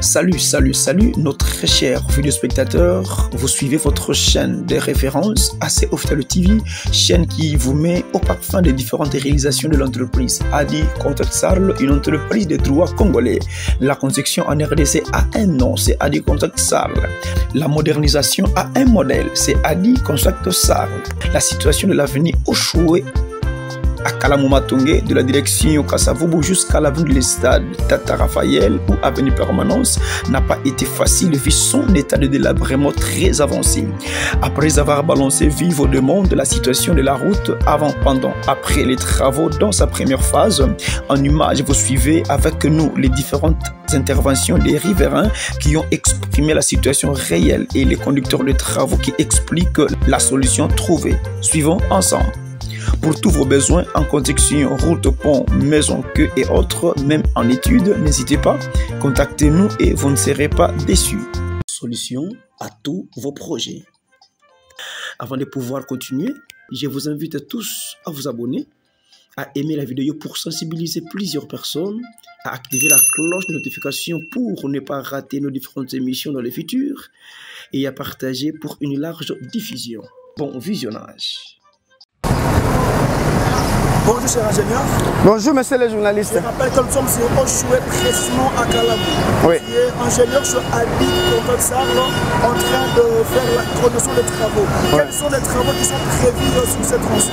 Salut, notre très chers vidéospectateurs. Vous suivez votre chaîne de référence AC Officiel TV, chaîne qui vous met au parfum des différentes réalisations de l'entreprise Adi Contact Sarl, une entreprise de droit congolais. La construction en RDC a un nom, c'est Adi Contact Sarl. La modernisation a un modèle, c'est Adi Contact Sarl. La situation de l'avenir Oshoué à Kalamumatonge, de la direction Kasavubu jusqu'à l'avenue de l'Estade Tata Raphaël ou avenue Permanence n'a pas été facile vu son état de délabrement très avancé. Après avoir balancé vive de monde la situation de la route avant, pendant, après les travaux dans sa première phase, en image vous suivez avec nous les différentes interventions des riverains qui ont exprimé la situation réelle et les conducteurs de travaux qui expliquent la solution trouvée. Suivons ensemble. Pour tous vos besoins en construction, route, pont, maison, queue et autres, même en études, n'hésitez pas, contactez-nous et vous ne serez pas déçus. Solution à tous vos projets. Avant de pouvoir continuer, je vous invite tous à vous abonner, à aimer la vidéo pour sensibiliser plusieurs personnes, à activer la cloche de notification pour ne pas rater nos différentes émissions dans le futur et à partager pour une large diffusion. Bon visionnage. Bonjour cher ingénieur. Bonjour monsieur le journaliste. Je rappelle que nous sommes sur Oshoué, précisément à Kalamou. Oui. Qui est ingénieur sur Adi Contact Sarl en train de faire la production des travaux. Oui. Quels sont les travaux qui sont prévus sur cette tronçon?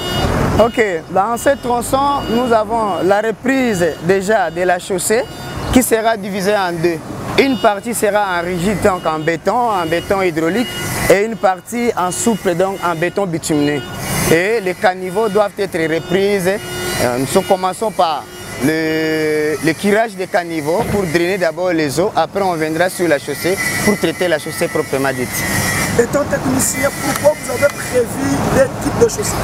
Ok, dans cette tronçon, nous avons la reprise déjà de la chaussée qui sera divisée en deux. Une partie sera en rigide, donc en béton hydraulique, et une partie en souple, donc en béton bitumineux. Et les caniveaux doivent être reprises. Nous commençons par le curage des caniveaux pour drainer d'abord les eaux. Après, on viendra sur la chaussée pour traiter la chaussée proprement dite. Étant technicien, pourquoi vous avez prévu des types de chaussées?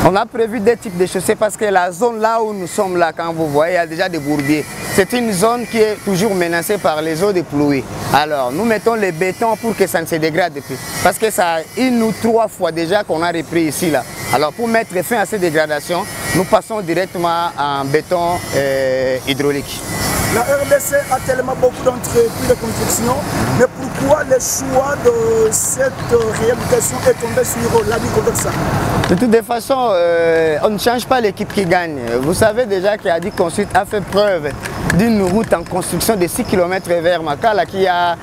On a prévu des types de chaussées parce que la zone là où nous sommes là, quand vous voyez, il y a déjà des bourbiers. C'est une zone qui est toujours menacée par les eaux de pluie. Alors, nous mettons le béton pour que ça ne se dégrade plus. Parce que ça a 1 ou 3 fois déjà qu'on a repris ici là. Alors, pour mettre fin à ces dégradations, nous passons directement en béton hydraulique. La RDC a tellement beaucoup d'entreprises de construction, mais pourquoi le choix de cette réhabilitation est tombé sur l'Adi Contact Sarl? De toutes façons, on ne change pas l'équipe qui gagne. Vous savez déjà qu'Adi Construct a fait preuve d'une route en construction de 6 km vers Makala qui a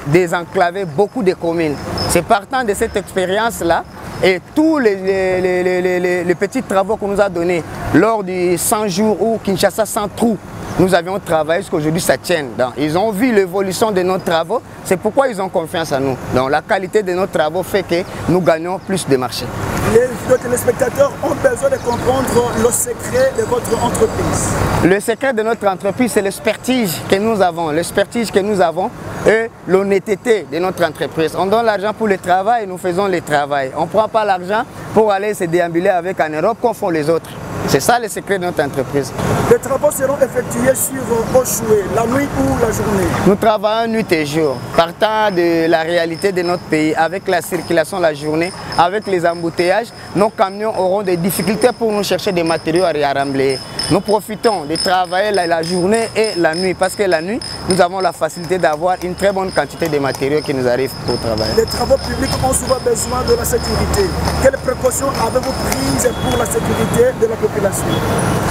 désenclavé beaucoup de communes. C'est partant de cette expérience-là et tous les petits travaux qu'on nous a donnés lors du 100 jours où Kinshasa sans trou, nous avions travaillé jusqu'aujourd'hui, ça tient. Donc, ils ont vu l'évolution de nos travaux, c'est pourquoi ils ont confiance en nous. Donc la qualité de nos travaux fait que nous gagnons plus de marché. Les téléspectateurs ont besoin de comprendre le secret de votre entreprise. Le secret de notre entreprise, c'est l'expertise que nous avons. L'expertise que nous avons et l'honnêteté de notre entreprise. On donne l'argent pour le travail et nous faisons le travail. On ne prend pas l'argent pour aller se déambuler avec en Europe comme font les autres. C'est ça le secret de notre entreprise. Les travaux seront effectués sur Oshoué, la nuit ou la journée? Nous travaillons nuit et jour, partant de la réalité de notre pays, avec la circulation la journée, avec les embouteillages, nos camions auront des difficultés pour nous chercher des matériaux à remblayer. Nous profitons de travailler la journée et la nuit, parce que la nuit, nous avons la facilité d'avoir une très bonne quantité de matériaux qui nous arrivent pour travailler. Les travaux publics ont souvent besoin de la sécurité. Quelles précautions avez-vous prises pour la sécurité de la population?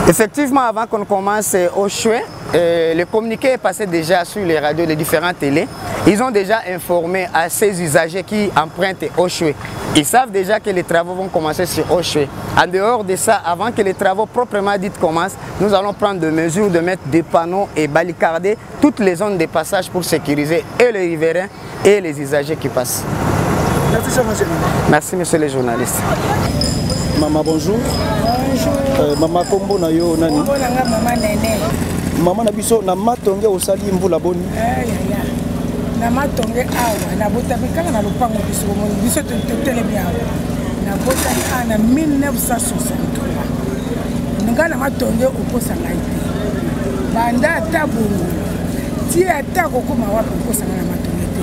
Effectivement, avant qu'on commence Oshoué, le communiqué est passé déjà sur les radios, les différentes télés. Ils ont déjà informé à ces usagers qui empruntent Oshoué. Ils savent déjà que les travaux vont commencer sur Oshoué. En dehors de ça, avant que les travaux proprement dits commencent, nous allons prendre des mesures de mettre des panneaux et balicarder toutes les zones de passage pour sécuriser et les riverains et les usagers qui passent. Merci, cher ingénieur. Merci, monsieur le journaliste. Maman, bonjour. Bonjour. Maman, kombo na yo nani? Maman Nene. Maman na biso na matonge osali mvula boni. Na matonge awa na botabi kaka na lupango biso moni biso telemi awa. Na botabi ana 1963. Nga na matonge okosa ngai te. Banda tabungu. Ti ata kokoma wapi okosa na matonge te.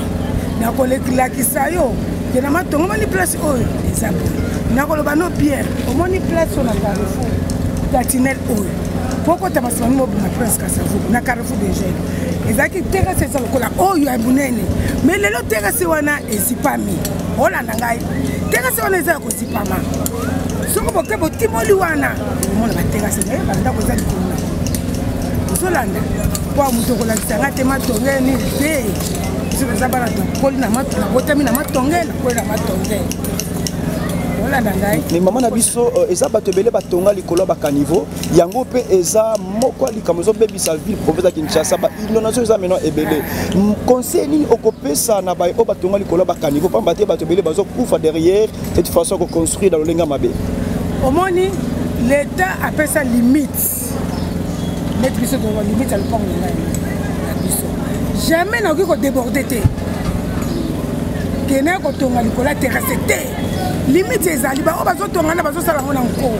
Na kolekilakisa yo. Na matonge moni place oyo ezabo. Na koloba no Pierre, omoni place on a Carrefour. Tatinel oyo. Pourquoi tu as passé presque à sa vous, na carrefour de jeunes. Et ça qui terrasse ça le cola, oh il y a bunene. Mais le lot terrasse wana et si pas mis. Oh la nangai. Terrasse wana ça aussi pas mal. Soko boke bo timoli wana. Mon la terrasse ne ba ndako za likuna. Solanda. Kwa muto kola tsanga tema tongeni be. C'est ça bana to. Koli na mat na botami na matonge na koli na matonge. Mais maman Nabiso, eza batebele batonga likolo bakanivo, yango pe eza moko likamozo bebi sa ville province ya Kinshasa ba inondation eza maintenant ebele. Conseil ni okopesa na ba o batonga likolo bakanivo pamba te batebele bazo kufa derrière cette façon de construire dans le lenga mabe. Au moni l'état appelle ça limite. Mettre biso dans limite à le prendre là. Jamais n'a ko déborder té. Kena ko tonga likolo terrasse té. Limite ezali ba o bazo tonga na bazo sala ngona nko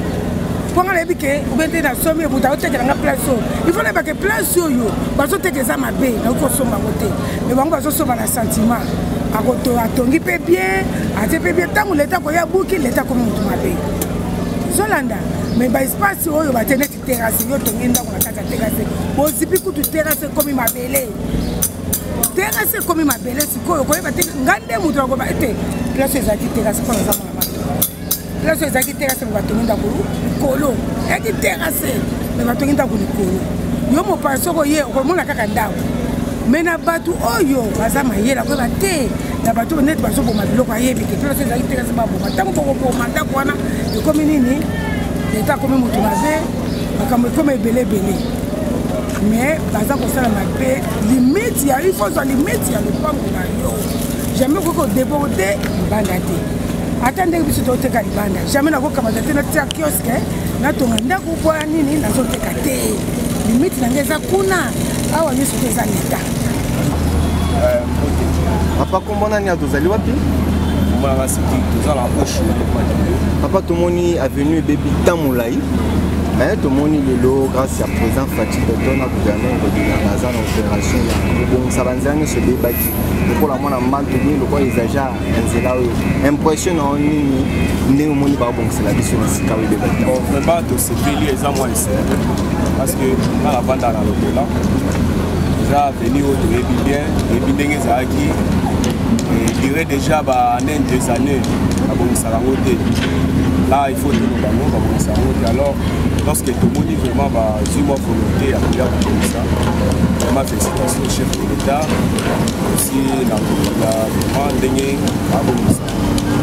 ponga lebi ke ubende na somi ebuta otekela nga place so il faut leba ke place yo bazo tekeza mabe na ko somba ngote mais bango bazo somba na sentiment akoto atongi pe bien ate pe bien tangu leta ko ya buki leta ko mutu mabe Zolanda mais ba espace oyo ba teneti terrasse yo tongi ndako na kata terrasse bo zipi kutu terrasse komi mabele terrasse komi mabele sikoyo ko yeba te ngande mutu ko ba ete place ezaki terrasse ko na zama là c'est ça qui terrasse va tomber dans le colo et qui terrasse mais va tomber dans le colo yo mo paso ko ye ko mona kaka ndawo mais na batu oyo bazama yela ko bate na batu net baso bo mabilo ko yebi ke là c'est ça qui terrasse ba bo matango ko bo manda ko wana e comme nini l'état comme mutu mabe comme belé mais baza ko sala mabe limite ya il faut ça limite ya le pango na yo jamais ko déborder bandate. Attendez que vous soyez à Libanda. Jamais n'a pas de notre kiosque. N'a pas de quoi nini n'a pas de caté. Limite n'a pas de kuna. Ah on est sur des années. Papa comment on a deux aliwapi? Moi la cité deux ans la poche. Papa tout le monde est venu baby Tamoulaï. Mais tout le monde est là grâce à président Fatih Beton a gouverné dans la opération. Donc ça va nous se débattre. Pour la moindre maintenir le quoi exagère impressionnant ni au monde pas bon c'est la vision ici quand il est bon vraiment de se payer les amours parce que dans la bande à la là déjà venu au bien et bien ezaki et dirait déjà bah en des années à bon salangote là il faut que nous allons bon salangote alors lorsque tout le monde vraiment bah sur moi volonté à faire comme ça vraiment félicitations au chef de l'État aussi la demande à bon ça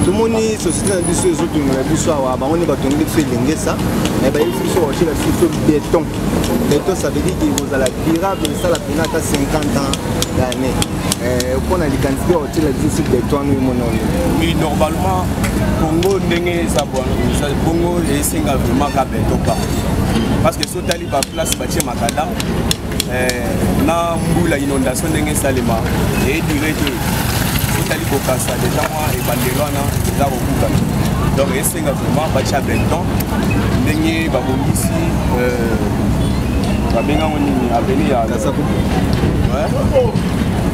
tout le monde société dans des autres nous bonsoir bah on est battu de faire linguer ça mais bah il faut sur la sur béton béton ça veut dire que vous allez durable ça la peine à 50 ans d'année on a les quantités au la sur béton nous mon oui normalement Congo ndenge ça Congo et Singapour vraiment ka béton pas parce que sur tali ba place bâtir makadam na mbula inondation ndenge salema et direct tali kokasa déjà moi et bandelwana za kokuka donc esenga vraiment bacha béton ndenge ba bongisi babenga ngoni avenir ya Kasaku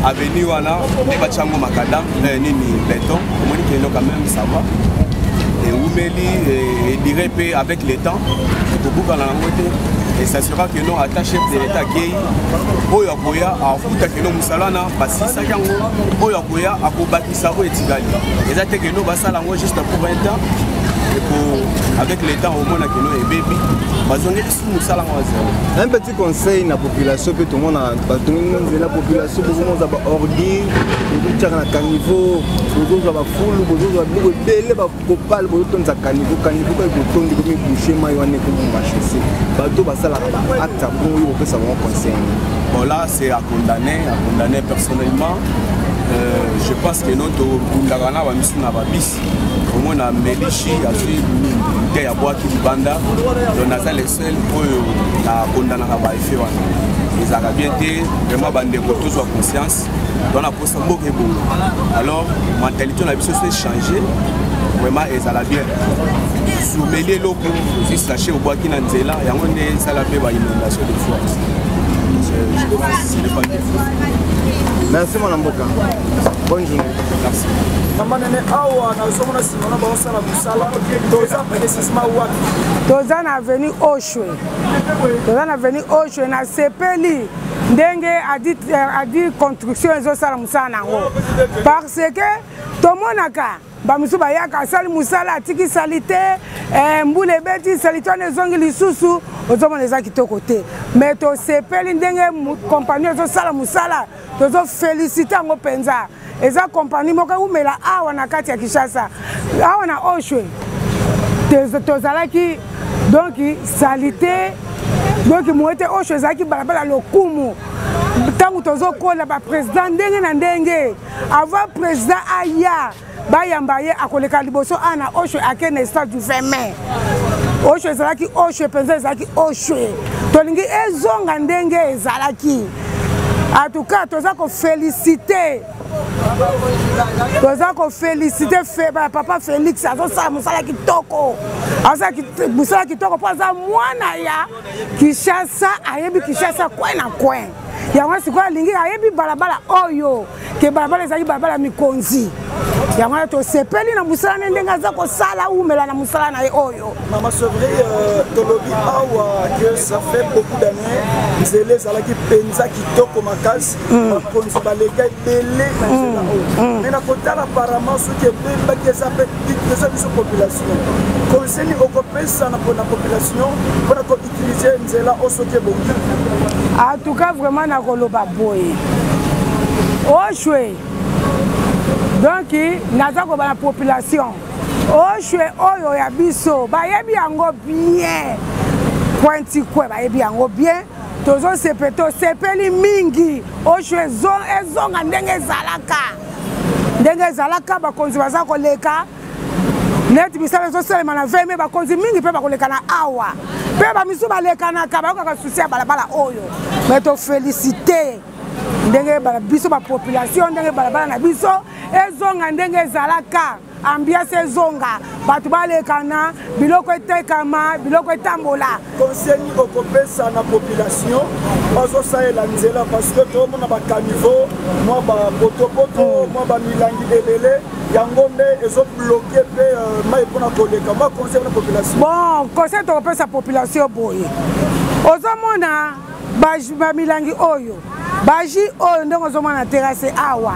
avenir wana et bachango makadam nini béton omoni keno quand même ça va et oumeli et direct avec le temps pour buka na ngote et ça sera que non attaché de l'état qui oyo akoya afuta que non musalana basisa yango oyo akoya akobakisa o etikali ezate que non basala ngo juste pour 20 ans et pour avec l'état au monde que non et baby bazonge sous musala ngo zéro un petit conseil na population peut tout le monde batongi la population beaucoup za ba ordi beaucoup tchaka na caniveau beaucoup za ba fulu beaucoup za beaucoup bele ba kopal beaucoup tonza caniveau ko tondi ko mi boucher mai wane ko machese bato basala ba acte bon yo ko ça mon conseil bon là c'est à condamner personnellement je pense que notre Kundagana va missi na babis au moins na Melichi a suivi des abois qui banda on a les seuls pour la condamner à ba effet ils ont bien été vraiment bande pour tous avoir conscience dans la poste beaucoup alors mentalité on a besoin de changer vraiment ils allaient bien soumeler locaux juste lâcher au bois qui n'a nzela et on est ça la fait ba inondation de fois je pense c'est pas Merci mon amboka. Bonne journée. Merci. Namanene awa na zomona simona ba osala musala toza précisément wapi toza na avenue Oshwe toza na avenue Oshwe na sepeli ndenge adi construction ezosala musala nango parce que tomonaka bamusu bayaka asali musala atiki salite mbule beti salite wana ezongi lisusu ozomona eza kitoko te mais tosepeli ndenge compagnie ezosala musala tozofélicite yango mpenza eza compagnie moko umela awa na kati ya Kinshasa awa na Oshwe tozalaki donc salite donc moete Oshwe ezalaki balabala lokumu ntango tozokola baprésident ndenge na ndenge avant président aya bayamba ye akoleka liboso ana Oshwe akene stade du 20 mai Oshwe ezalaki Oshwe mpenza ezalaki Oshwe tolingi ezonga ndenge ezalaki en tout cas toza kofélicite papa Félix azosala musala kitoko musala kitoko mpo aza mwana ya Kinshasa ayebi Kinshasa coin na coin yango sikoyo alingi ayebi balabala oyo ke balabala ezali balabala mikonzi yango tosepeli na musala ne ndenge aza kosala umela na musala na ye oyo Maman Sevry tolobi awa que ça fait beaucoup d'années nzela ezalaki penza kitoko makasi bakonzi balega ebele na nzela oyo mais na kotala apparemment soki ebembaki eza biso population conseil okopesa na population mpona koutilize nzela oyo soki ebongi en tout cas vraiment na koloba boye Oshwe donc naza koba na population Oshwe oyo ya biso bayebi yango bien pointi kwe bayebi yango bien tosepeli mingi Oshwe ezonga ndenge ezalaka bakonzi baza koleka neti bisala ezosalema na 20 me bakonzi mingi mpe bakoleka na awa mpe bamisu balekanaka bayokaka susi ya balabala oyo me tofélicite ndenge biso bapopulation ndenge balabala na biso ezonga ndenge ezalaka ambiance ezonga bato balekana biloko etekama biloko etambola conseil okopesa na population bazosalela nzela parce que tomona bakaniveau mwa bapotopoto mwa bamilangi ebele yango nde ezobloke mpe mai mpona koleka mwa conseil na population bon conseil tokopesa population boye ozomona bamilangi oyo baji oyo ndenge ozomona terase awa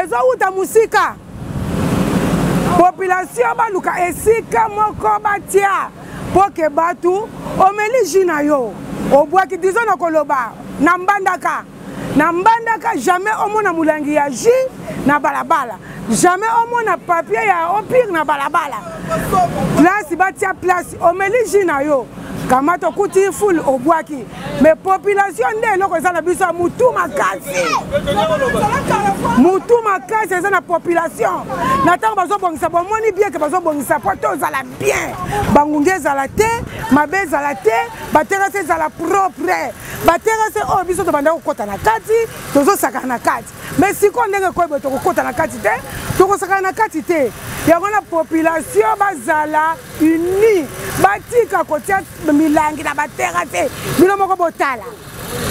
ezowuta musika population baluka esika moko batia poke batu omeli ji na yo obwaki dizo na koloba na mbandaka jamais omona mulangi ya ji na balabala jamais omona papier ya opire na balabala place batia place omeli ji na yo kamata kuti full obwaki mais population nde eloko eza na biso ya mutu makasi eza na population na ntango bazobongisa bomoni bien ke bazobongisa po tozala bien bangungi ezala te mabe ezala te baterase ezala propre baterase oyo biso tobanda kokota na kati tozosakana na kati mais sikoyo ndenge koyeba tokokota na kati te tokosakana na kati te yango na population bazala uni batika kotia milangi na baterase bino moko botala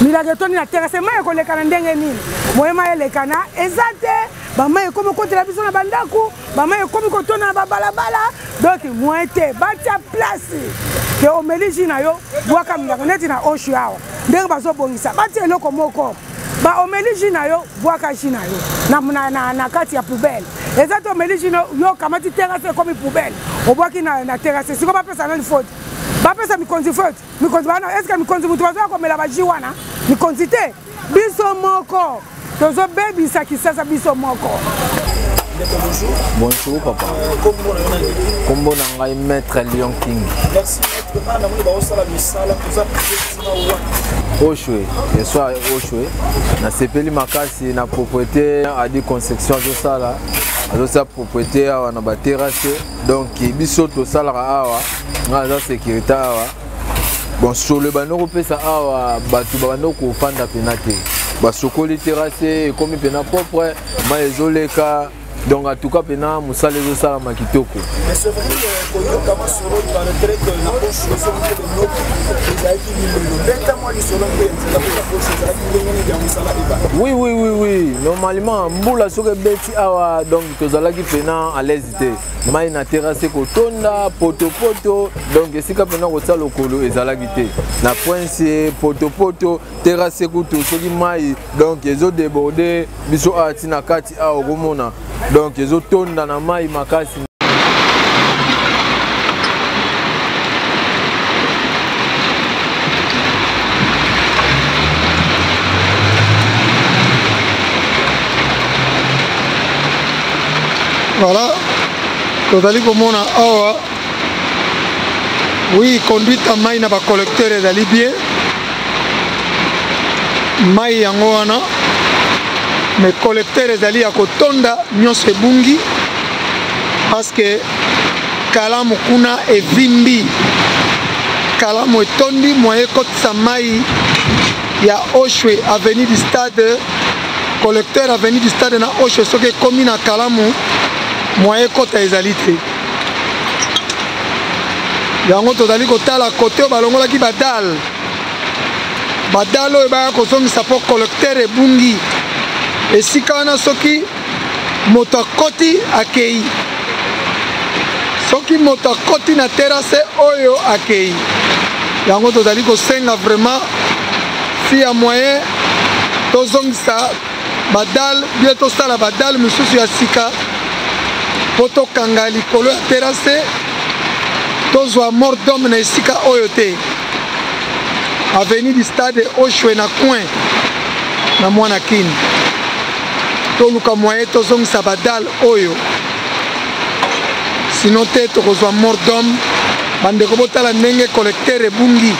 milangi etoni na terase mai ekolekana ndenge nini moyema elekana eza te bamai ekomi kotela biso na bandako bamai ekomi kotona na babalabala donc moye te batia place ke omeli ji na yo bwaka milangi neti na Oshwe awa ndenge bazobongisa batia eloko moko baomeli ji na yo bwaka ji na yo na kati ya poubelle eza te omeli ji yo kamati terase ekomi poubelle obwaki na terase siko bapesa nani faute bapesa mikonzi faute mikonzi bana eske mikonzi mutu bazoya komela baji wana mikonzi te biso moko tozobebisa Kinshasa biso moko. Bonjour papa. Kombo na ngai maître Lion King. Merci. Oshwe, soit Oshwe, na sepeli makasi na propriété a dit construction de sala, a propriété à na ba terrasse, donc biso to sala awa, na za sécurité awa. Bon sur le banoko pesa awa batu banoko fanda penate. Ba sokoli terrasse comme pena propre, ma ezoleka. Donc en tout cas, pena musale zo sala makitoko. Mais c'est vrai que comment se rôle dans le trait de la poche Oui, oui, oui, oui. Normalement, Mboula soke beti awa donc tozalaki pena à l'hésité. Mai na terrasse kotonda poto poto donc esika pena kotsa lokolo ezalaki te. Na point c'est poto poto terrasse kutu soki mai donc ezo déborder biso ati na kati awa komona donc ezo tonda na mai makasi. Voilà, tozali komona awa. Oui, conduite à mai na ba collecteur ezali bien. Mai yango wana. Mais collecteur ezali ya kotonda nyonso ebungi parce que kalamu kuna evimbi. Kalamu etondi moye kotisa mai ya Oshwe avenue du stade. Collecteur avenue du stade na Oshwe soki komi na kalamu moyen kota ezali te. Yango tozali kotala kote oyo balongolaki badal. Badal oyo baya kozongisa po collecteur ebungi. Esika wana soki moto akoti akei. Soki moto akoti na terrasse oyo akei. Yango tozali kosenga vraiment si ya moyen tozongisa badal bien tosala badal misusu ya sika. Poto kanga likolo ya terrasse tozwa mort d'homme na esika oyo te. Avenue du stade Oshwe na coin na mwana kini toluka moyen tozongisa badal oyo sinon te tokozwa mort d'homme. Bandeko botala ndenge collecteur ebungi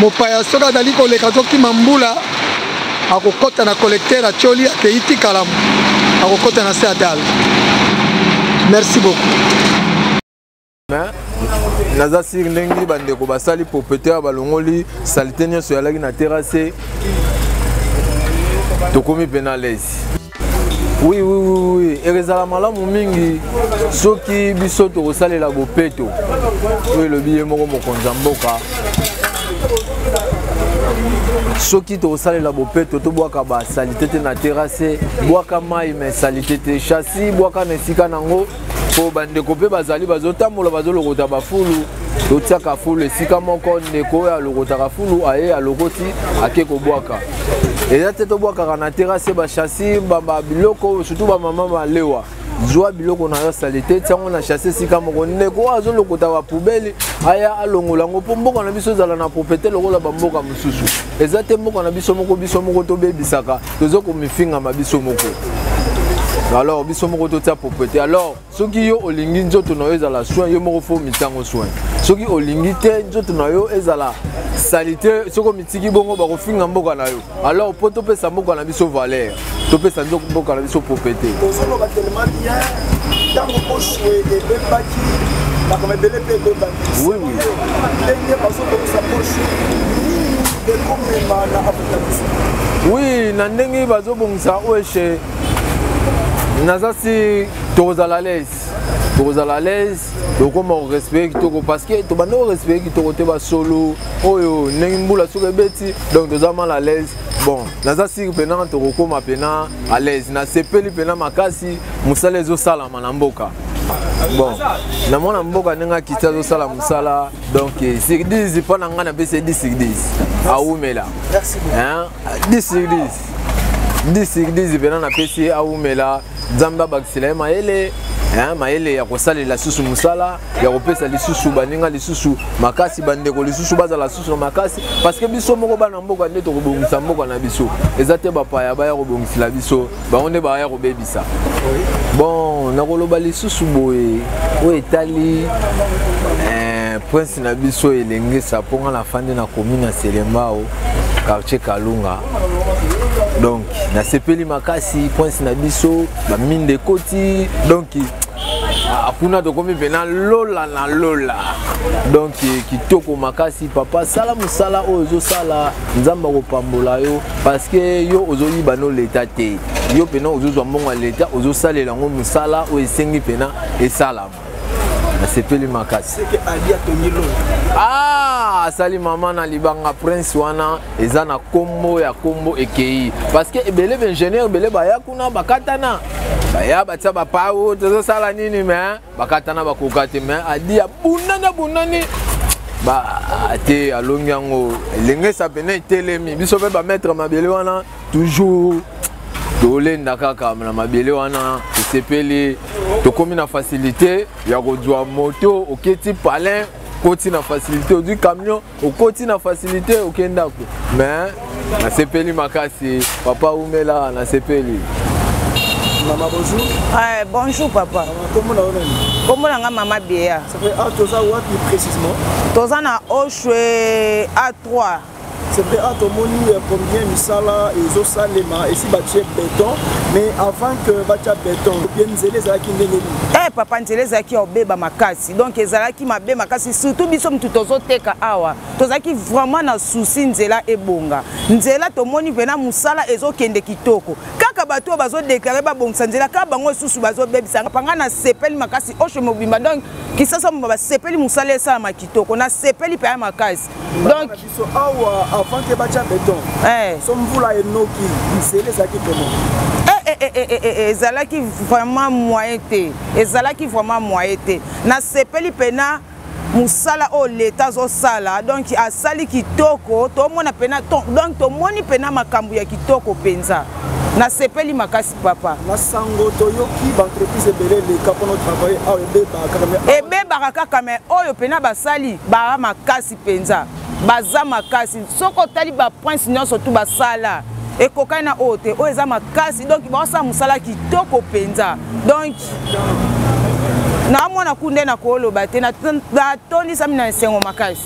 mopaya soki azali koleka azokima mbula akokota na collecteur atioli akeiti kalamu akokota na se ya dal. Merci beaucoup. Naza sir ndengi bandeko basali propriétaire balongoli salité nyonso yalaki na terrasse tokomi penalese. Oui, oui, oui, oui. Erezala malamu mingi soki biso tokosalela bopeto oyo elobi ye moko mokonzi ya mboka soki tokosalela bopeto tobwaka basalite te na terrasse bwaka mai me salite te chassi bwaka na esika nango po bandeko mpe bazali bazotambola bazolokota bafulu totiaka fulu esika moko ndeko oyo alokotaka fulu aye alokoti ake kobwaka eza te tobwakaka na terrasse bachassi biloko surtout bamama balewa zwa biloko na yo salite tiango na chasse esika moko ndeko azolokota bapoubele aya alongola yango mpo mboka na biso ezala na propriété lokola bamboka mosusu eza te mboka na biso moko tobebisaka tozokomifingama biso moko. Alors biso moko totia propriété. Alors soki yo olingi nzoto na yo ezala soin yo moko fo mitango soin. Soki olingi te nzoto na yo ezala salité soko mitiki bongo bakofinga mboka na yo. Alors po topesa mboka na biso valeur. Topesa mboka na biso propriété. Tozolo ba tellement bien tango Oshwe ebebaki bakome belé pe bebaki. Oui oui. Ndenge baso ko sa Oshwe de komema na Afrique. Oui, na ndenge bazo bongisa Oshwe nazasi tokozala à l'aise tokoma respect kitoko parce que to bando respect kitoko te ba solo oyo ndenge mbula soki ebeti donc toza mal à l'aise. Bon nazasi pena tokokoma pena à l'aise na sepeli pena makasi musala ezosalama na mboka. Bon na mona mboka ndenge akiti azosala musala donc sur 10 pas na nga na pese 10 sur 10 aumela. Merci beaucoup. Hein 10 sur 10 sur 10 pena na pese aumela Zamba bakisila maele maele ya kosalela susu musala ya kopesa lisusu baninga lisusu makasi bandeko lisusu bazala susu makasi parce que biso moko bana mboka nde to kobongisa mboka na biso ezate bapaya baya kobongisila biso baonde baya kobebisa. Bon nakoloba lisusu boye o etali prince na biso elengesa ponga la fande na commune ya Selembao quartier Kalunga. Donc na sepeli makasi prince na biso ba mine de koti donc akuna to komi pena lola na lola donc kitoko makasi papa sala musala ozo sala nzamba ko pambola yo parce que yo ozo yiba no l'état te yo pena ozo zwa mbongo l'état ozo salela ngo musala o esengi pena esalama. nasepeli makasi. C'est que Ali a tenu l'eau. Ah, sali maman na libanga prince wana eza na kombo ya kombo ekei parce que ebele ingénieur ebele baya kuna bakatana baya batia bapao tozo sala nini mais bakatana bakokate mais adi ya bunani ba ate alongi yango elenge sapene telemi biso pe ba mettre mabele wana toujours tolenda kaka na mabele wana sepeli tokomi na facilité ya kodwa moto oketi palin koti na facilité du camion okoti na facilité okendako mais na sepeli makasi papa umela na sepeli. Maman bonjour. Bonjour papa. Comment on est? Comment on a maman bien? Ça fait à Toza ou plus précisément? Toza na Oshwe A3. C'est vrai, à ton moni combien misala et zo salema et si bâtir béton, mais avant que bâtir béton, bien zélé zaki ndengeli. Papa nzélé zaki obeba makasi. Donc ezalaki mabe makasi surtout biso mtutozo teka awa. Tozaki vraiment na souci nzela ebonga. Nzela to moni vena musala ezo kende kitoko. Kaka bato bazo déclarer ba bongsa nzela ka bango susu bazo bebisa panga na sepeli makasi osho mobimba. Donc kisasa mbaba sepeli musala esa makitoko na sepeli pa makasi. Donc awa avant que bâtir béton. Somme vous la enoki, c'est les acquis comment? Ezalaki vraiment moyenté. Ezalaki vraiment moyenté. Na sepeli pena musala o l'état zo sala donc a sali kitoko to mona pena donc to moni pena makambu ya kitoko penza. Na sepeli makasi papa. Na sango toyoki entreprise belé les capono travailler a ebe kaka mais oyo pena basali ba makasi penza. Baza makasi soko tali ba prince nyonso tout basala ekokai na ote o eza makasi donc ba musala kitoko penza donc na mona kunde na koloba te na toni samina nsengo makasi.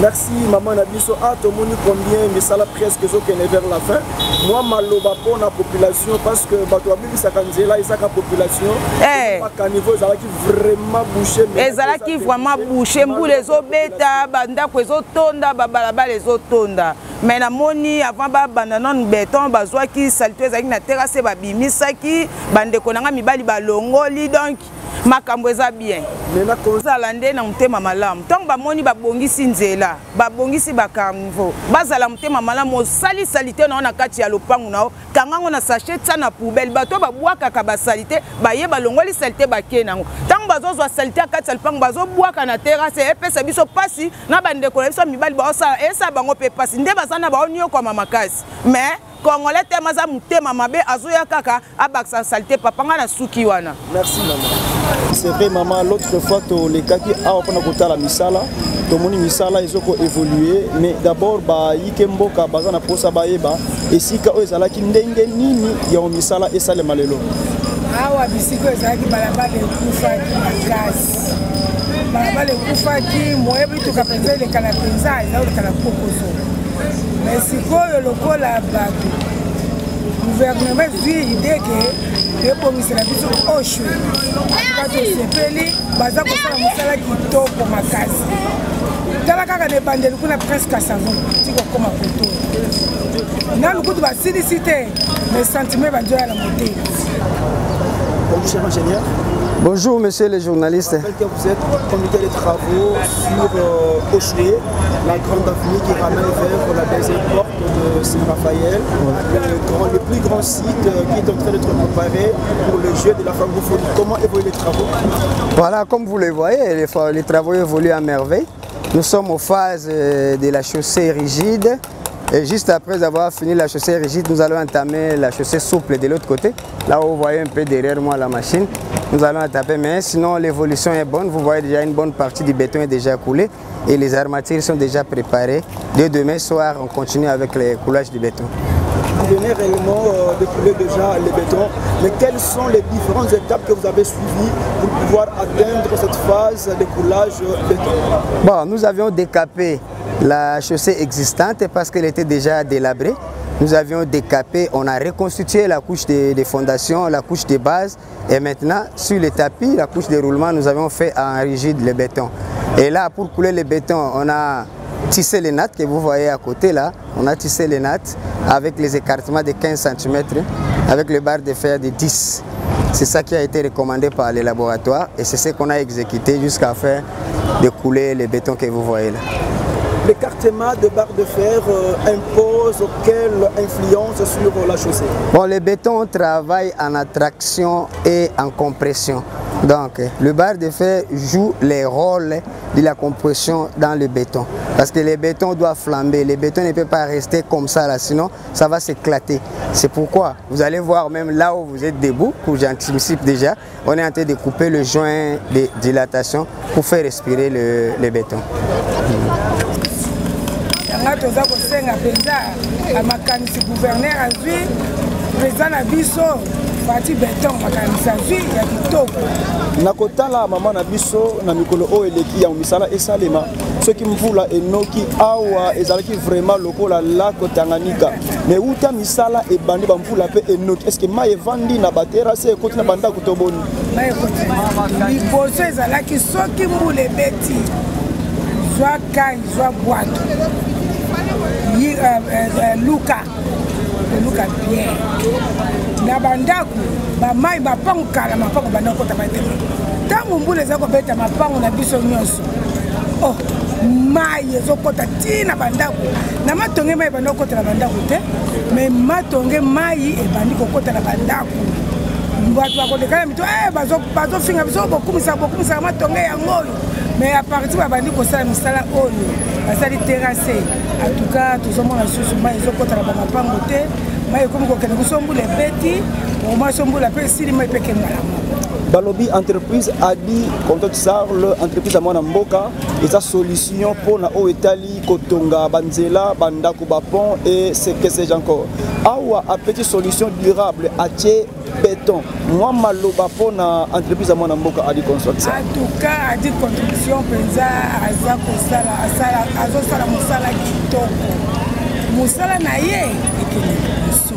Merci maman Nabiso. Ah, tout le monde combien mais ça la presque vers la fin. Moi maloba pour la population parce que bato abi ça kanzela isa ka population. Pas niveau ça qui vraiment bouché mais ezalaki vraiment bouché mbule ezobeta banda ko ezotonda babalaba ezotonda. Mais na moni avant ba bananon béton bazwaki salto ezaki na terrasse babimisaki bande konanga mibali balongoli donc makambo eza bien. Mena kozala nde na mutema malamu. Tant bamoni babongisi nzela, babongisi bakarnivo. Bazala mutema malamu sali salite na kati ya lopangu nao. Kangango na sachet ça na poubelle bato babwaka ka basalite baye balongoli salite bakenango. Tant bazozwa salite kati ya lopangu bazobwaka na terrasse epesa biso pasi na bande ko biso mibali ba osala esa bango pe pasi nde bazana ba onyo kwa mamakasi. Mais Congolais temaza mutema mabe azoya kaka abaksa salite papanga na suki wana. Merci maman. C'est vrai maman l'autre fois to les kaki a opona kota la misala to moni misala ils ont évolué mais d'abord ba yikemboka bazana posa baeba esika o ezalaki ndenge nini ya misala esale malelo. Awa bisiko ezalaki balabala ekufaki makasi. Balabala ekufaki moyebi tukapenza ile kala penza eza ile kala pokozo. Mais sikoyo lokola bato gouvernement vit idée que ebongisela biso oshu bato sepeli baza kosala mosala kitoko makasi tala kaka na ebandeli kuna presque à savon tikokoma koto na lukutu basilisi te mais sentiment bazoya la moteli. Bonjour ingénieur. Bonjour monsieur le journaliste. Vous êtes comité de travaux sur Oshwe, la grande avenue qui ramène vers la deuxième porte de Saint-Raphaël, le plus grand site qui est en train d'être préparé pour le jeu de la francophonie. Comment évoluent les travaux? Voilà, comme vous le voyez, les travaux évoluent à merveille. Nous sommes aux phases de la chaussée rigide. Et juste après avoir fini la chaussée rigide, nous allons entamer la chaussée souple de l'autre côté. Là où vous voyez un peu derrière moi la machine, nous allons entamer. Mais sinon l'évolution est bonne. Vous voyez déjà une bonne partie du béton est déjà coulé et les armatures sont déjà préparées. Dès demain soir, on continue avec le coulage du béton. Vous venez réellement de couler déjà le béton, mais quelles sont les différentes étapes que vous avez suivies pour pouvoir atteindre cette phase de coulage béton? Bon, nous avions décapé la chaussée existante parce qu'elle était déjà délabrée. Nous avions décapé, on a reconstitué la couche de fondation, la couche de base et maintenant sur le tapis, la couche de roulement, nous avons fait en rigide le béton. Et là, pour couler le béton, on a tissé les nattes que vous voyez à côté là. On a tissé les nattes avec les écartements de 15 cm, avec le barre de fer de 10. C'est ça qui a été recommandé par les laboratoires et c'est ce qu'on a exécuté jusqu'à faire découler le béton que vous voyez là. L'écartement de barres de fer impose quelle influence sur la chaussée? Bon, le béton travaille en attraction et en compression. Donc, le barre de fer joue les rôles de la compression dans le béton. Parce que le béton doit flamber. Le béton ne peut pas rester comme ça là, sinon ça va s'éclater. C'est pourquoi vous allez voir même là où vous êtes debout, où j'anticipe déjà, on est en train de couper le joint de dilatation pour faire respirer le béton. Toza kosenga penza amakanisi gouverneur azwi président na biso Fati Beton makanisi azwi ya kitoko nakotala mama na biso na mikolo oyo eleki ya misala esalema soki mvula enoki awa ezalaki vraiment lokola lako Tanganyika mais uta misala ebandi ba mvula pe enoki est-ce que mai evandi na baterase ekoti na banda kutoboni mai ekoti liboso ezalaki soki mbula ebeti zwa kai zwa bwato Luka bien na bandaku ba mai mapangu kala mapangu banda kota batema tangu mbule za kobeta mapangu na biso nyonso oh mai ezokota tina bandaku na matonge mai banda kota na bandaku te mais matonge mai ebandi kokota na bandaku mbatu bakodekana mito bazo finga biso bokumisa matonge yango mais à partir babandi kosala misala oyo basali terrassé en tout cas tozomona susu mai ezokota na bamapango te mai ekomi kokende bisombula ebeti oma sombula mpe esili mai mpe kengala balobi entreprise adi contact sarle entreprise ya mwana mboka eza solution mpona oyo etali kotonga banzela bandako bapont et ce que sais-je encore awa apeti solution durable atie béton moi maloba mpona entreprise ya mwana mboka adi construction en tout cas adi contribution mpenza aza kosala azosala mosala kitoko mosala na ye ekende liboso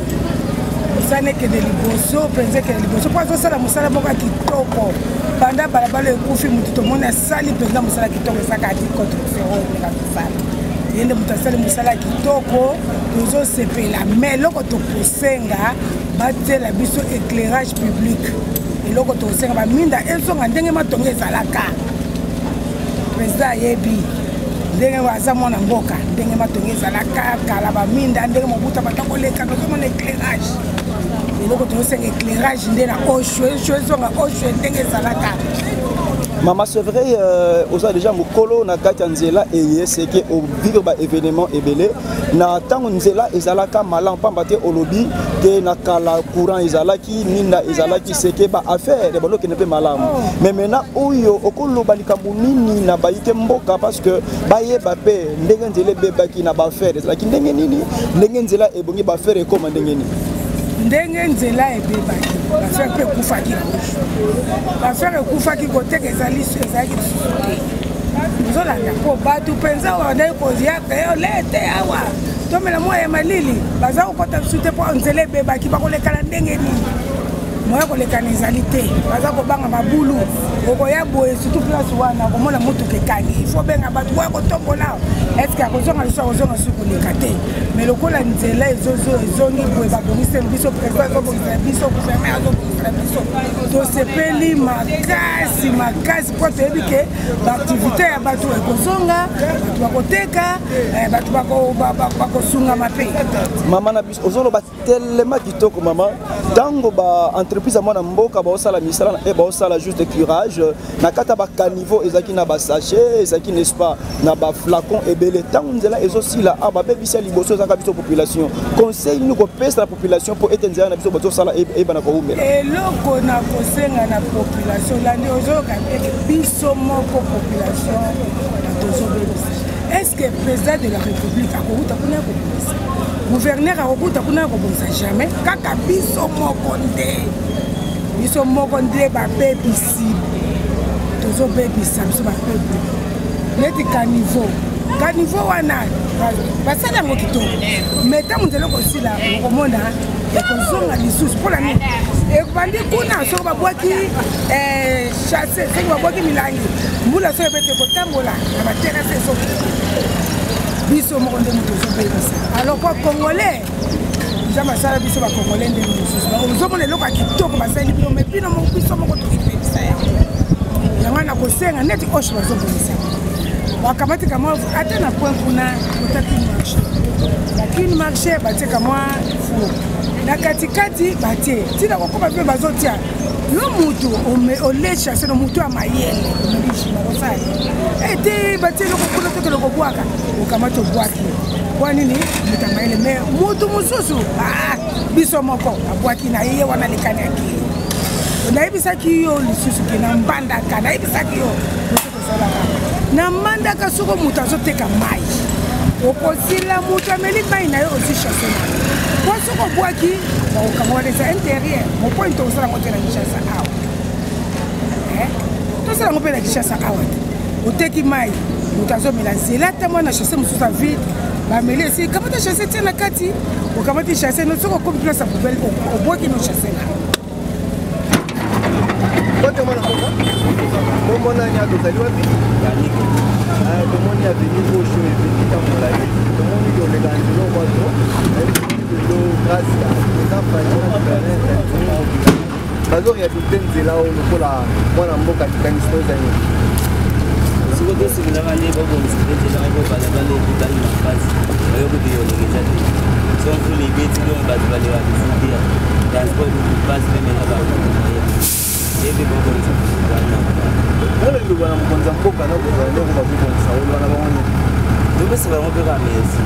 mosala ekende liboso mpenza ekende liboso mpo azosala mosala moko ya kitoko banda balabala ekufi motu tomoni asali mpenza mosala kitoko ezaka adi contribution oyo ndenge azosala ye nde moto asali mosala ya kitoko tozosepela mais eloko tokosenga batela biso éclairage public eloko tokosenga baminda ezonga ndenge matongo ezalaka président ayebi ndenge aza mwana mboka ndenge matongo ezalaka kala baminda ndenge mobuta batakoleka tozomona éclairage eloko tokosenga éclairage nde na oshwe ezonga oshwe ndenge ezalaka Maman, c'est vrai, on a déjà mokolo na kati nzela et c'est que au vivre ba événement ebelé na tango nzela ezalaka malam pamba te olobi que na kala courant ezalaki nina ezalaki c'est que ba affaire de baloke ne peut malam mais maintenant oyo okolo balikambu nini na baite mboka parce que baye ba pe ndenge nzela bebaki na ba affaire ezalaki ndenge nini ndenge nzela ebongi ba affaire comme ndenge nini ndenge nzela ebebaki bafere mpe ekufaki kushu bafere ekufaki koteka ezalaki lisusu te ozolanda mpo bato mpenza wandai koziaka yo lete awa tomela mwa ya malili baza kokota bisu te mpo nzela ebebaki bakolekana ndenge nini moya kolekana ezali te baza kobanga mabulu okoya boye surtout place wana komona motuka ekangi ifo benga bato boya kotombola eske akozonga liso akozonga su koleka te mais lokola nzela ezongi boye babongiseli biso président azobongisela biso gouvernement azobongisela biso tosepeli makasi mpo toyebi ke baaktivité ya bato ekozonga bato bakoteka bato bakosungama mpe mama na biso ozoloba telema kitoko mama ntango baentreprise ya mwana mboka baosala misala e baosala juste curage na kata bakaniveau ezalaki na basachet ezalaki n'est-ce pas na baflacon ebele ntango nzela ezosila babebisa liboso ezaka biso population conseil nini kopesa na population mpo ete nzela na biso bazosala eyebana koumela eloko na kosenga na population landi ozoyoka ndenge biso moko population tozobebisa est-ce que président de la république akokuta kuna ya kobongisa gouverneur akokuta kuna ya kobongisa jamais kaka biso moko nde babebisi tozobebisa biso bapeuple neti kaniveau wana basala yango kitoko mais ntango nzela kosila okomona ekozonga lisusu mpona nini ekobandi kuna soki babwaki chasse soki babwaki milangi mbula soki ebete kotambola na baterase soki biso moko nde moto ozobebisa alors po congolais nzambe asala biso bakongole ndenge mosusu ozomona eloko ya kitoko basali bino me bino biso moko tozopelisa yango na kosenga neti oshe bazobongisa bakamati kamwa ata na point kuna otaki marché lakini marché batie kamwa four na katikati batie ntina kokoma mpe bazotia no mutu olechase no mutu ya mayele omelishi bakosala ete batie eloko kuna toke lokobwaka okamati obwaki kwa nini mutu ya mayele me mutu mosusu biso moko abwaki na ye wana lekani akili nayebisaki yo lisusu ke na mbandaka nayebisaki yo na mbandaka soko mutu azoteka mai okosila mutu ameli mai na yo osi chasse po soko obwaki okamwanesa intérieur mopoint tosala ngo te na kishasa awa tosala ngo mpe na kishasa awa te oteki mai mutu azomela nzela ta mwana chasse mosusu avide bameli esi kamata chasse tia na kati okamati chasse no soko okomi place ya poubele obwaki no chasse na Tomona nya tozali wapi? Yaniko. Tomoni avenue Osho eveni tamolai. Tomoni yolega nzelo mwato. Ndo grâce à président Fayot bazori ya tutenzela lokola mwana mboka likanisi ozali. Siko tosimilaka nde babongisipetela ngo bana bale ekutani makasi bayokuti yolegeza te so mfula ibeti donc bato balewa bisikia transport basi memena bakomoya ebe babongisa Wala ndugu wana mkonza mboka na kwa ndio kwa kubonisa wale wana baone. Ndio basi bango peka mezi.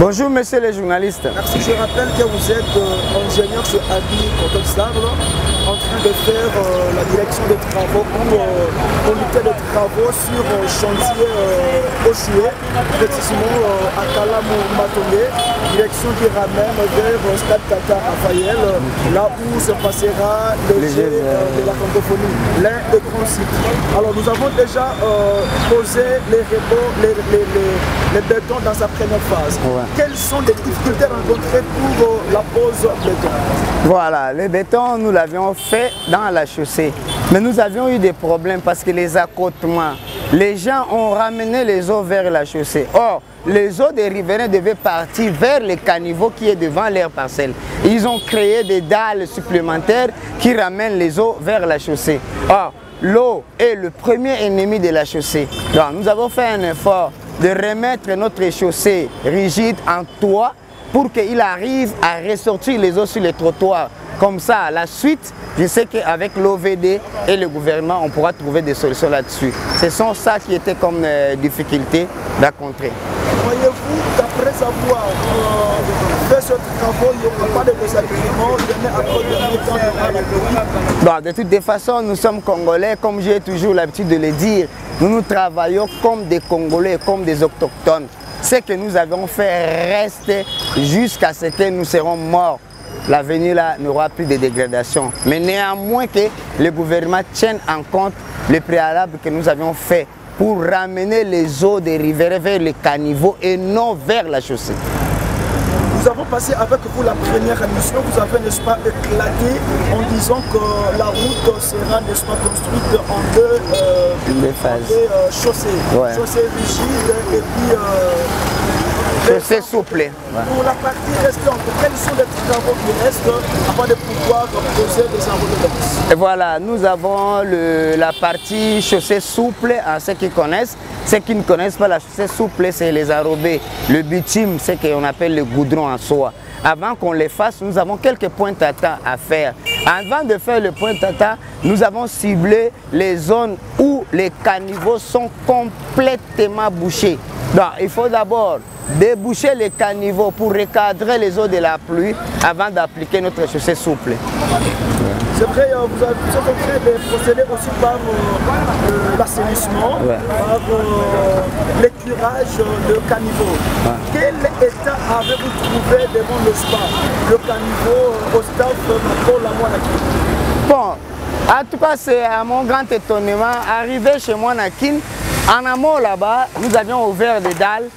Bonjour messieurs les journalistes. Merci, je rappelle que vous êtes ingénieur chez Adi Contextable en train de faire la direction des travaux ou comité de travaux sur chantier Oshué, précisément à Kalamou Matongé, direction qui ramène vers Stade Tata Raphaël, là où se passera le jeu de la francophonie, l'un des grands sites. Alors nous avons déjà posé les bétons dans sa première phase. Ouais. Quelles sont les difficultés rencontrées pour la pose béton? Voilà, le béton, nous l'avions fait dans la chaussée. Mais nous avions eu des problèmes parce que les accotements, les gens ont ramené les eaux vers la chaussée. Or, les eaux des riverains devaient partir vers le caniveau qui est devant leur parcelle. Ils ont créé des dalles supplémentaires qui ramènent les eaux vers la chaussée. Or, l'eau est le premier ennemi de la chaussée. Donc, nous avons fait un effort de remettre notre chaussée rigide en toit pour qu'il arrive à ressortir les eaux sur les trottoirs. Comme ça, à la suite, je sais qu'avec l'OVD et le gouvernement, on pourra trouver des solutions là-dessus. Ce sont ça qui était comme difficulté rencontrée. Voyez-vous, d'après avoir fait ce travail, il n'y aura pas de désagrément, de toutes façons, nous sommes Congolais, comme j'ai toujours l'habitude de le dire. Nous travaillons comme des Congolais, comme des autochtones. Ce que nous avons fait reste jusqu'à ce que nous serons morts. L'avenir là n'aura plus de dégradation. Mais néanmoins que le gouvernement tienne en compte le préalable que nous avions fait pour ramener les eaux des riverains vers les caniveaux et non vers la chaussée. Nous avons passé avec vous la première émission, vous avez, n'est-ce pas, éclaté en disant que la route sera, n'est-ce pas, construite en deux phases. Chaussées. Ouais. Chaussée rigide et puis chaussée souple. Pour la partie restante, quels sont les travaux qui restent avant de pouvoir poser des enroullements? Et voilà, nous avons la partie chaussée souple à ceux qui connaissent. Ceux qui ne connaissent pas la chaussée souple, c'est les enrobés. Le bitume, c'est ce qu'on appelle le goudron en soie. Avant qu'on les fasse, nous avons quelques points tata à faire. Avant de faire le point tata, nous avons ciblé les zones où les caniveaux sont complètement bouchés. Donc, il faut d'abord déboucher les caniveaux pour recadrer les eaux de la pluie avant d'appliquer notre chaussée souple. C'est vrai, vous êtes en train de procéder aussi par l'assainissement, ouais, par l'éclairage de caniveau. Ouais. Quel état avez-vous trouvé devant le spa, le caniveau au staff pour la moitié? Bon, En tout cas, c'est à mon grand étonnement, arrivé chez moi à Kin, en amont là-bas, nous avions ouvert des dalles.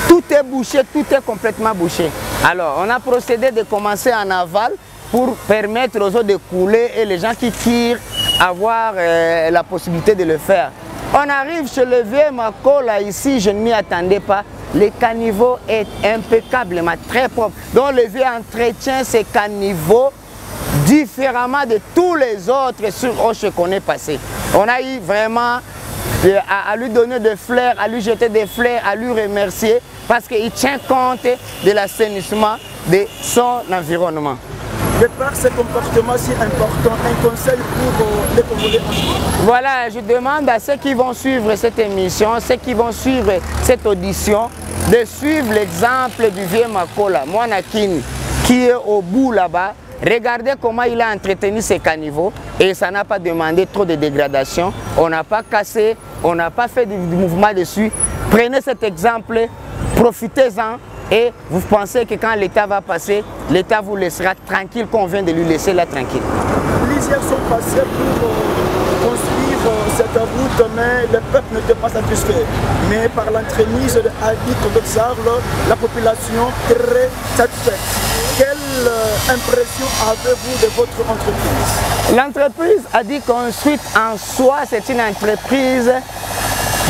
Tout est bouché, tout est complètement bouché. Alors, on a procédé de commencer en aval pour permettre aux eaux de couler et les gens qui tirent avoir la possibilité de le faire. On arrive chez le vieux Mako, là, ici, je ne m'y attendais pas. Le caniveau est impeccablement très propre. Donc, le vieux entretient ces caniveaux différemment de tous les autres sur Oche qu'on est passé. On a eu vraiment à lui donner des fleurs, à lui jeter des fleurs, à lui remercier parce qu'il tient compte de l'assainissement de son environnement. De par ce comportement si important, un conseil pour les Congolais. Voilà, je demande à ceux qui vont suivre cette émission, ceux qui vont suivre cette audition, de suivre l'exemple du vieux Makola, Mwanakini, qui est au bout là-bas. Regardez comment il a entretenu ses caniveaux et ça n'a pas demandé trop de dégradation. On n'a pas cassé, on n'a pas fait du mouvement dessus. Prenez cet exemple, profitez-en et vous pensez que quand l'État va passer, l'État vous laissera tranquille, qu'on vient de lui laisser là tranquille. Plusieurs sont passés pour construire cette route, mais le peuple n'était pas satisfait. Mais par l'entremise de Adi Kondoxarl, la population est très satisfaite. Quelle impression avez-vous de votre entreprise? L'entreprise Adi Construite en soi, c'est une entreprise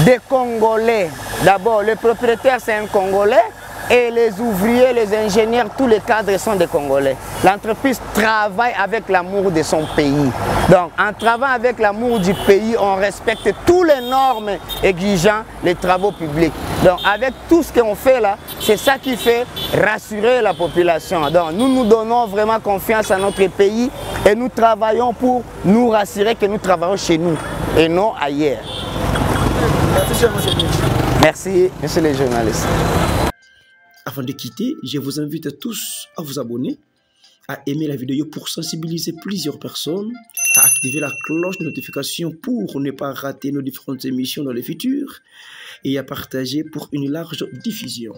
des Congolais. D'abord, le propriétaire, c'est un Congolais. Et les ouvriers, les ingénieurs, tous les cadres sont des Congolais. L'entreprise travaille avec l'amour de son pays. Donc, en travaillant avec l'amour du pays, on respecte toutes les normes exigeant les travaux publics. Donc, avec tout ce qu'on fait là, c'est ça qui fait rassurer la population. Donc, nous donnons vraiment confiance à notre pays et nous travaillons pour nous rassurer que nous travaillons chez nous et non ailleurs. Merci, monsieur les journalistes. Avant de quitter, je vous invite tous à vous abonner, à aimer la vidéo pour sensibiliser plusieurs personnes, à activer la cloche de notification pour ne pas rater nos différentes émissions dans le futur et à partager pour une large diffusion.